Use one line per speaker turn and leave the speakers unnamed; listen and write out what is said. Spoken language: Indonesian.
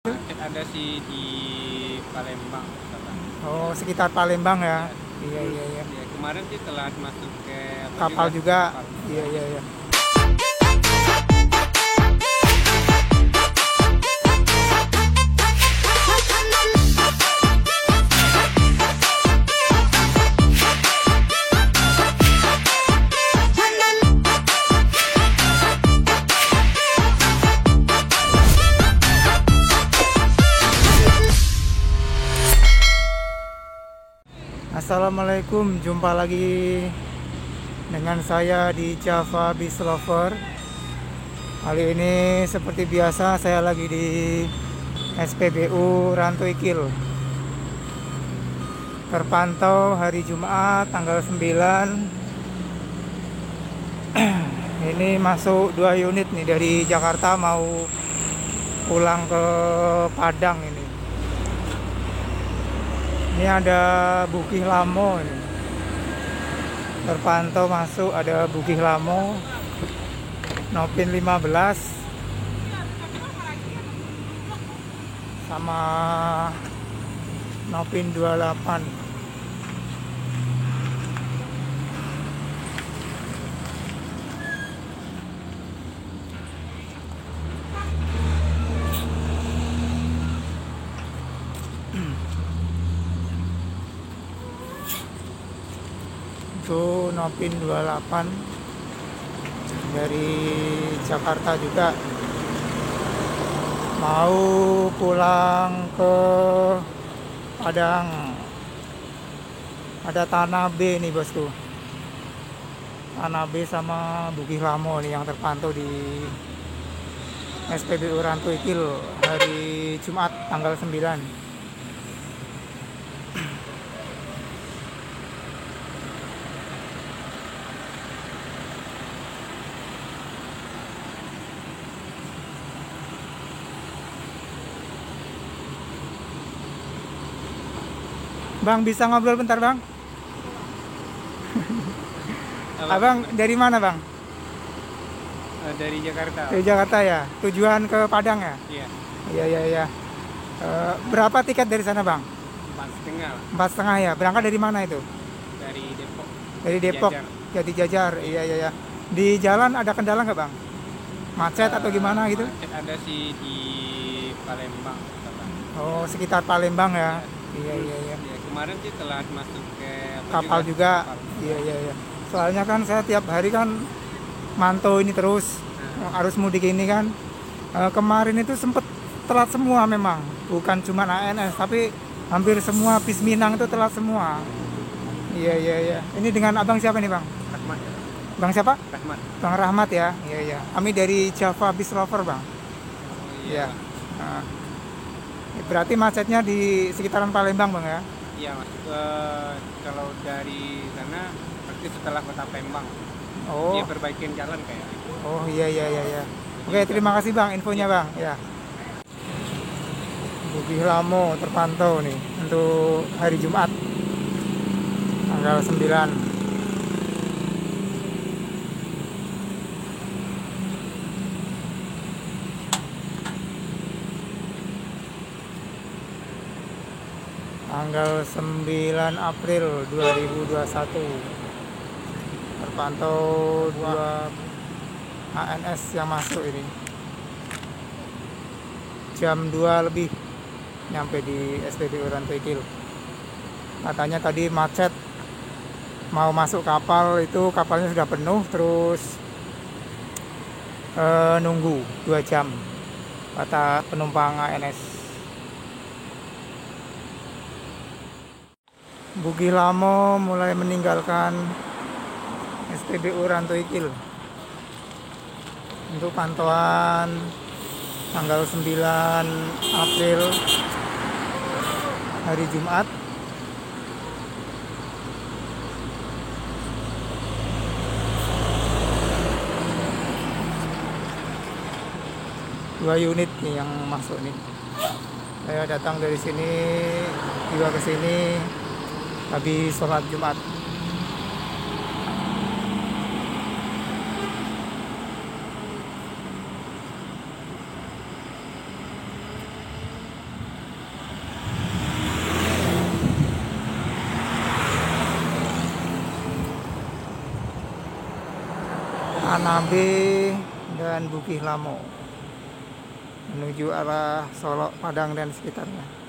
Macet ada sih di Palembang.
Oh, sekitar Palembang ya.
Ya,
Iya,
terus
iya, iya.
ya kemarin sih telah masuk ke apa
Kapal juga.
kapal.
Iya, iya, iya. Assalamualaikum, jumpa lagi dengan saya di Java Beach Lover. Kali ini seperti biasa saya lagi di SPBU Rantu Ikil. Terpantau hari Jumat tanggal 9. Ini masuk 2 unit nih dari Jakarta mau pulang ke Padang ini. Ini ada Bukih Lamo ini. Terpantau masuk ada Bukih Lamo Nopin 15 sama Nopin 28. Itu Nopin 28 dari Jakarta juga mau pulang ke Padang. Ada Tanah B nih bosku, Tanah B sama Bukih Lamo nih yang terpantau di SPBU Rantu Ikil hari Jumat tanggal 9. Bang, bisa ngobrol bentar bang? Abang dari mana bang?
Dari Jakarta.
Dari Jakarta ya. Tujuan ke Padang ya?
Iya,
Iya, iya, iya. Berapa tiket dari sana bang?
4,5 lah.
4,5 ya. Berangkat dari mana itu?
Dari Depok.
Dari Depok.
Jajar.
Jadi Jajar. Iya, iya, iya. Di jalan ada kendala nggak bang? Macet atau gimana gitu?
Macet ada sih di Palembang.
Oh, sekitar Palembang ya. Iya,
Terus
iya, iya.
ya kemarin sih telah masuk ke apa
Kapal juga.
kapal.
Iya, iya, iya. Soalnya kan saya tiap hari kan mantau ini terus arus mudik ini kan. Kemarin itu sempet telat semua memang, bukan cuma ANS tapi hampir semua bis Minang itu telat semua. Iya, iya, iya. Ini dengan abang siapa nih bang?
Rahmat.
Bang siapa?
Rahmat.
Bang Rahmat ya. Iya, iya. Kami dari Java Beach Lover bang.
Oh,
Iya.
iya.
Nah, berarti macetnya di sekitaran Palembang bang ya?
Iya, masuk ke kalau dari sana pasti setelah kota Palembang.
Oh,
Dia perbaikin jalan kayak gitu.
oh iya, iya, iya, iya. Oke, terima kasih bang infonya bang. Ya. Bukih Lamo terpantau nih untuk hari Jumat tanggal 9. Tanggal 9 April 2021 terpantau 2 ANS yang masuk ini. Jam 2 lebih nyampe di SPBU Rantu Ikil. Katanya tadi macet, mau masuk kapal itu kapalnya sudah penuh, terus nunggu 2 jam kata penumpang ANS. Bukih Lamo mulai meninggalkan SPBU Rantu Ikil untuk pantauan tanggal 9 April hari Jumat. Dua unit nih yang masuk nih. Saya datang dari sini juga ke sini habis sholat Jumat. Anabe dan Bukit Lamo menuju arah Solok, Padang dan sekitarnya.